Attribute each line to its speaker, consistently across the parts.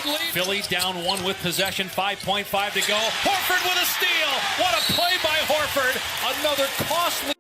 Speaker 1: Philly down one with possession, 5.5 to go. Horford with a steal. What a play by Horford. Another costly.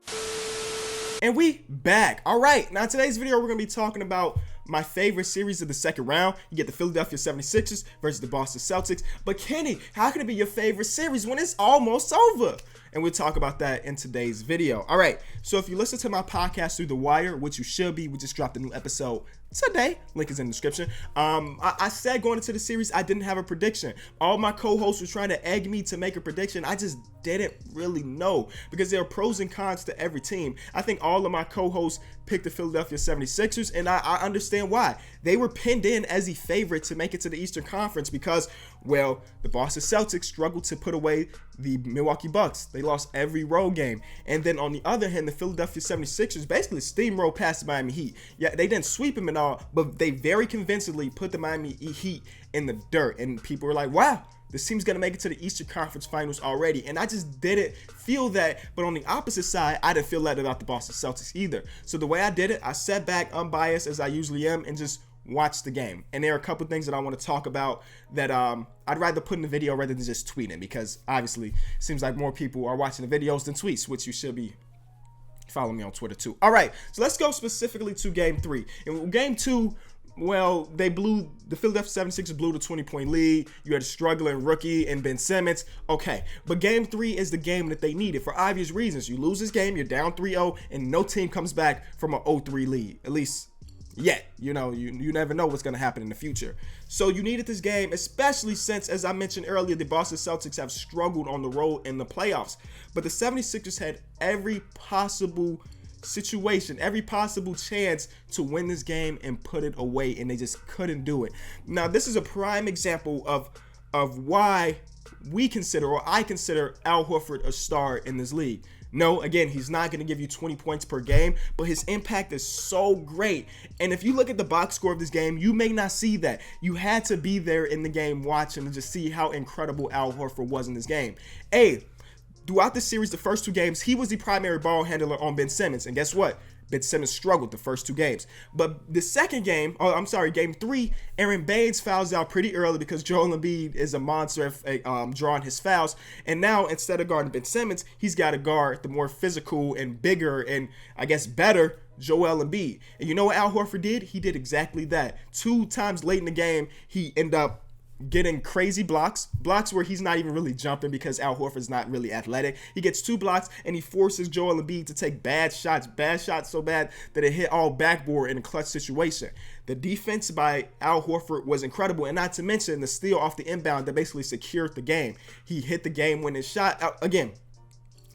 Speaker 2: And we back. All right, now in today's video, we're going to be talking about my favorite series of the second round. You get the Philadelphia 76ers versus the Boston Celtics. But Kenny, how can it be your favorite series when it's almost over? And we'll talk about that in today's video. All right, so if you listen to my podcast through The Wire, which you should be, we just dropped a new episode today. Link is in the description. I said going into the series, I didn't have a prediction. All my co-hosts were trying to egg me to make a prediction. I just didn't really know because there are pros and cons to every team. I think all of my co-hosts picked the Philadelphia 76ers, and I understand why. They were pinned in as the favorite to make it to the Eastern Conference because, well, the Boston Celtics struggled to put away the Milwaukee Bucks. They lost every road game. And then on the other hand, the Philadelphia 76ers basically steamrolled past the Miami Heat. Yeah, they didn't sweep them and all, but they very convincingly put the Miami Heat in the dirt. And people were like, wow, this team's going to make it to the Eastern Conference Finals already. And I just didn't feel that. But on the opposite side, I didn't feel that about the Boston Celtics either. So the way I did it, I sat back unbiased as I usually am and just watch the game. And there are a couple things that I want to talk about that I'd rather put in the video rather than just tweeting, because obviously it seems like more people are watching the videos than tweets, which you should be following me on Twitter too. All right, so let's go specifically to game 3. In game 2, well, the Philadelphia 76ers blew the 20-point lead. You had a struggling rookie in Ben Simmons. Okay, but game 3 is the game that they needed for obvious reasons. You lose this game, you're down 3-0, and no team comes back from an 0-3 lead, at least yet. You know, you never know what's going to happen in the future. So you needed this game, especially since, as I mentioned earlier, the Boston Celtics have struggled on the road in the playoffs. But the 76ers had every possible situation, every possible chance to win this game and put it away, and they just couldn't do it. Now, this is a prime example of why we consider, or I consider, Al Horford a star in this league. No, again, he's not going to give you 20 points per game, but his impact is so great. And if you look at the box score of this game, you may not see that. You had to be there in the game watching to just see how incredible Al Horford was in this game. Throughout the series, the first 2 games, he was the primary ball handler on Ben Simmons. And guess what? Ben Simmons struggled the first 2 games. But the second game, game 3, Aaron Baines fouls out pretty early because Joel Embiid is a monster at drawing his fouls. And now, instead of guarding Ben Simmons, he's got to guard the more physical and bigger and, I guess, better Joel Embiid. And you know what Al Horford did? He did exactly that. 2 times late in the game, he ended up getting crazy blocks where he's not even really jumping because Al Horford's not really athletic. He gets 2 blocks and he forces Joel Embiid to take bad shots so bad that it hit all backboard in a clutch situation. The defense by Al Horford was incredible, and not to mention the steal off the inbound that basically secured the game. He hit the game-winning shot. Again,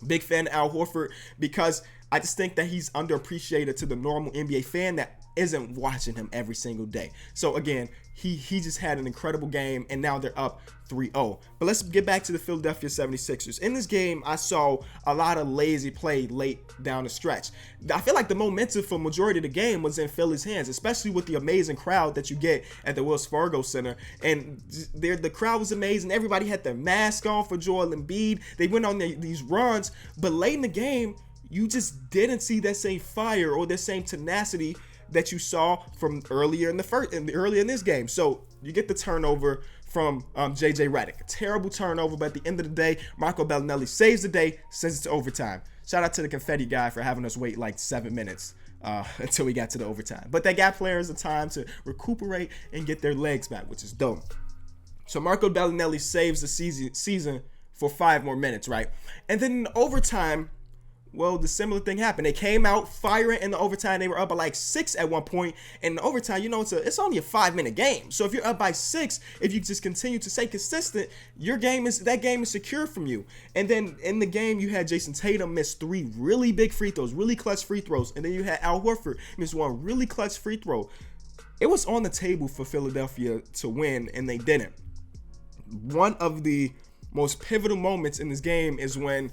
Speaker 2: big fan of Al Horford because I just think that he's underappreciated to the normal NBA fan that isn't watching him every single day. So again, he just had an incredible game, and now they're up 3-0. But let's get back to the Philadelphia 76ers. In this game, I saw a lot of lazy play late down the stretch. I feel like the momentum for majority of the game was in Philly's hands, especially with the amazing crowd that you get at the Wells Fargo Center. And the crowd was amazing. Everybody had their mask on for Joel Embiid. They went on these runs, but late in the game, you just didn't see that same fire or that same tenacity that you saw from earlier in this game. So you get the turnover from JJ Redick. Terrible turnover, but at the end of the day, Marco Bellinelli saves the day, sends it to overtime. Shout out to the confetti guy for having us wait like 7 minutes until we got to the overtime. But that got players the time to recuperate and get their legs back, which is dope. So Marco Bellinelli saves the season for 5 more minutes, right? And then in overtime, well, the similar thing happened. They came out firing in the overtime. They were up by like 6 at one point. And in the overtime, you know, it's only a 5-minute game. So if you're up by 6, if you just continue to stay consistent, that game is secure from you. And then in the game, you had Jason Tatum miss 3 really big free throws, really clutch free throws. And then you had Al Horford miss 1 really clutch free throw. It was on the table for Philadelphia to win, and they didn't. One of the most pivotal moments in this game is when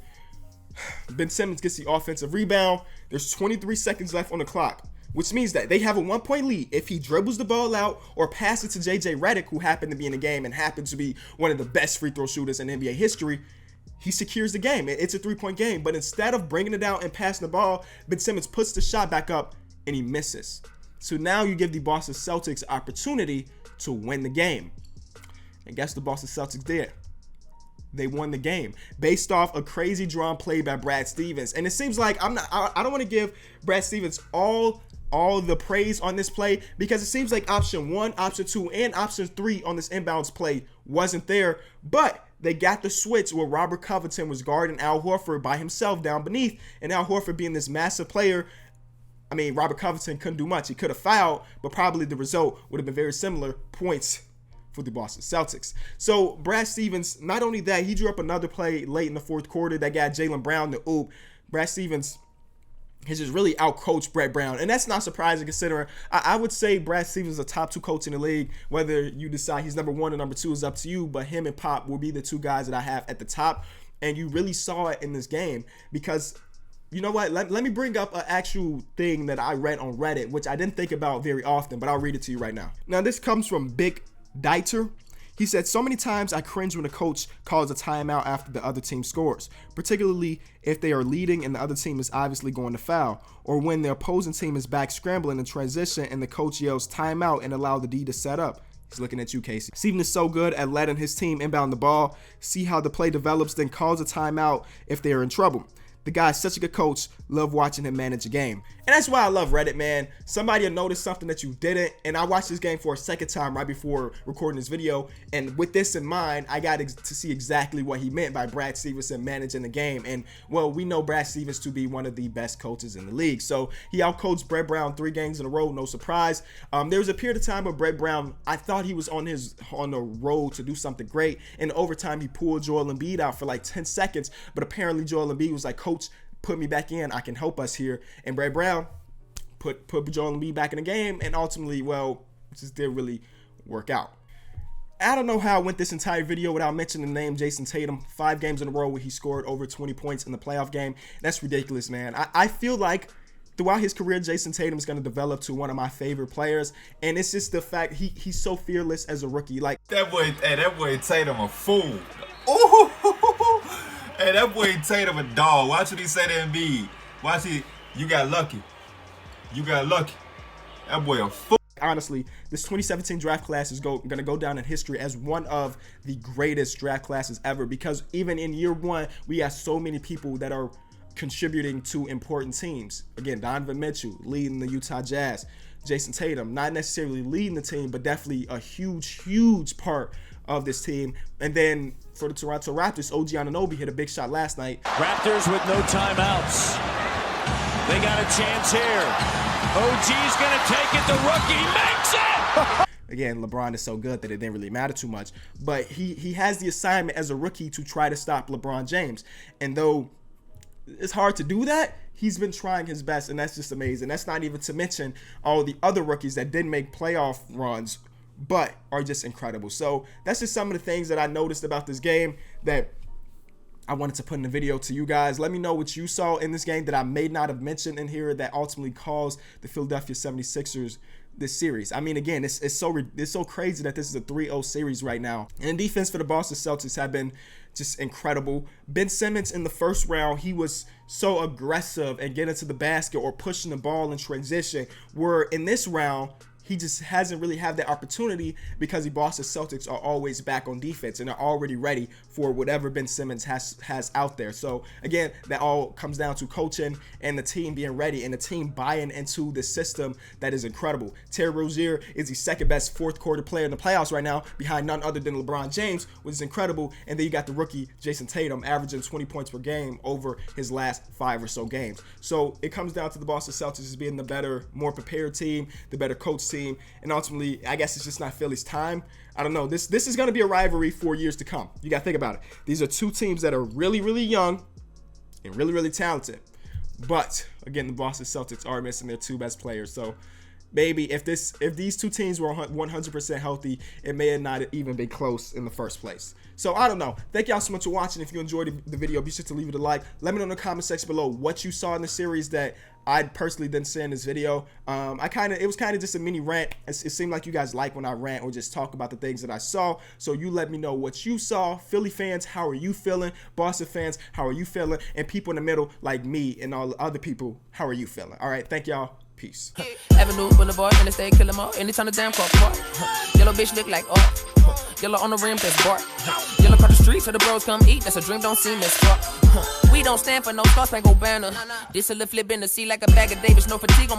Speaker 2: Ben Simmons gets the offensive rebound. There's 23 seconds left on the clock, which means that they have a 1-point lead. If he dribbles the ball out or passes it to JJ Redick, who happened to be in the game and happened to be one of the best free throw shooters in NBA history, he secures the game. It's a 3-point game. But instead of bringing it out and passing the ball, Ben Simmons puts the shot back up and he misses. So now you give the Boston Celtics opportunity to win the game. And guess what the Boston Celtics did? They won the game based off a crazy drawn play by Brad Stevens. And it seems like I don't want to give Brad Stevens all the praise on this play, because it seems like option 1, option 2, and option 3 on this inbounds play wasn't there. But they got the switch where Robert Covington was guarding Al Horford by himself down beneath. And Al Horford being this massive player, I mean, Robert Covington couldn't do much. He could have fouled, but probably the result would have been very similar points for the Boston Celtics. So Brad Stevens, not only that, he drew up another play late in the fourth quarter that got Jaylen Brown the oop. Brad Stevens has just really outcoached Brett Brown, and that's not surprising considering I would say Brad Stevens is a top 2 coach in the league. Whether you decide he's number 1 or number 2 is up to you, but him and Pop will be the 2 guys that I have at the top. And you really saw it in this game, because you know what? Let me bring up an actual thing that I read on Reddit, which I didn't think about very often, but I'll read it to you right now. Now, this comes from Big Dieter. He said, "So many times I cringe when a coach calls a timeout after the other team scores, particularly if they are leading and the other team is obviously going to foul, or when the opposing team is back scrambling in transition and the coach yells timeout and allow the D to set up." He's looking at you, Casey. Steven is so good at letting his team inbound the ball, see how the play develops, then calls a timeout if they are in trouble. The guy's such a good coach. Love watching him manage a game. And that's why I love Reddit, man. Somebody will notice something that you didn't. And I watched this game for a second time right before recording this video. And with this in mind, I got to see exactly what he meant by Brad Stevenson managing the game. And, well, we know Brad Stevens to be one of the best coaches in the league. So he outcoached Brett Brown 3 games in a row. No surprise. There was a period of time where Brett Brown, I thought he was on the road to do something great. In overtime, he pulled Joel Embiid out for like 10 seconds. But apparently Joel Embiid was like, "Coach, put me back in. I can help us here." And Brett Brown put Joel Embiid back in the game, and ultimately, well, it just didn't really work out. I don't know how I went this entire video without mentioning the name Jason Tatum. 5 games in a row where he scored over 20 points in the playoff game. That's ridiculous, man. I feel like throughout his career, Jason Tatum is going to develop to one of my favorite players, and it's just the fact he's so fearless as a rookie. Like
Speaker 3: that boy Tatum a fool. Ooh. Hey, that boy Tatum a dog. Watch what he say to Embiid. You got lucky. You got lucky. That boy a fool.
Speaker 2: Honestly, this 2017 draft class is going to go down in history as one of the greatest draft classes ever, because even in year 1, we have so many people that are contributing to important teams. Again, Donovan Mitchell leading the Utah Jazz. Jason Tatum, not necessarily leading the team, but definitely a huge part of this team. And then for the Toronto Raptors, OG Anunoby hit a big shot last night.
Speaker 4: Raptors with no timeouts. They got a chance here. OG's going to take it. The rookie makes it!
Speaker 2: Again, LeBron is so good that it didn't really matter too much. But he has the assignment as a rookie to try to stop LeBron James. And though it's hard to do that, he's been trying his best, and that's just amazing. That's not even to mention all the other rookies that didn't make playoff runs, but are just incredible. So that's just some of the things that I noticed about this game that I wanted to put in the video to you guys. Let me know what you saw in this game that I may not have mentioned in here that ultimately caused the Philadelphia 76ers this series. I mean, again, it's so crazy that this is a 3-0 series right now. And the defense for the Boston Celtics have been just incredible. Ben Simmons in the first round, he was so aggressive and getting to the basket or pushing the ball in transition, where in this round, he just hasn't really had that opportunity because the Boston Celtics are always back on defense and are already ready for whatever Ben Simmons has out there. So again, that all comes down to coaching and the team being ready and the team buying into the system that is incredible. Terry Rozier is the second best fourth quarter player in the playoffs right now, behind none other than LeBron James, which is incredible. And then you got the rookie Jason Tatum averaging 20 points per game over his last 5 or so games. So it comes down to the Boston Celtics as being the better, more prepared team, the better coach team. And ultimately, I guess it's just not Philly's time. I don't know. This is going to be a rivalry for years to come. You got to think about it. These are 2 teams that are really, really young and really, really talented. But again, the Boston Celtics are missing their 2 best players. So maybe if these 2 teams were 100% healthy, it may have not even been close in the first place. So I don't know. Thank y'all so much for watching. If you enjoyed the video, be sure to leave it a like. Let me know in the comment section below what you saw in the series that I personally didn't say in this video. It was kind of just a mini rant. It seemed like you guys like when I rant or just talk about the things that I saw. So you let me know what you saw. Philly fans, how are you feeling? Boston fans, how are you feeling? And people in the middle like me and all the other people, how are you feeling? All right, thank y'all. Peace.
Speaker 5: Avenue, Boulevard, Interstate, kill 'em all. Anytime the damn car park. Yellow bitch look like art. Yellow on the rim, that's bark. Yellow across the street, so the bros come eat. That's a dream, don't seem as fuck. We don't stand for no Star Spangled Banner. This a flip in the sea like a bag of Davis, no fatigue on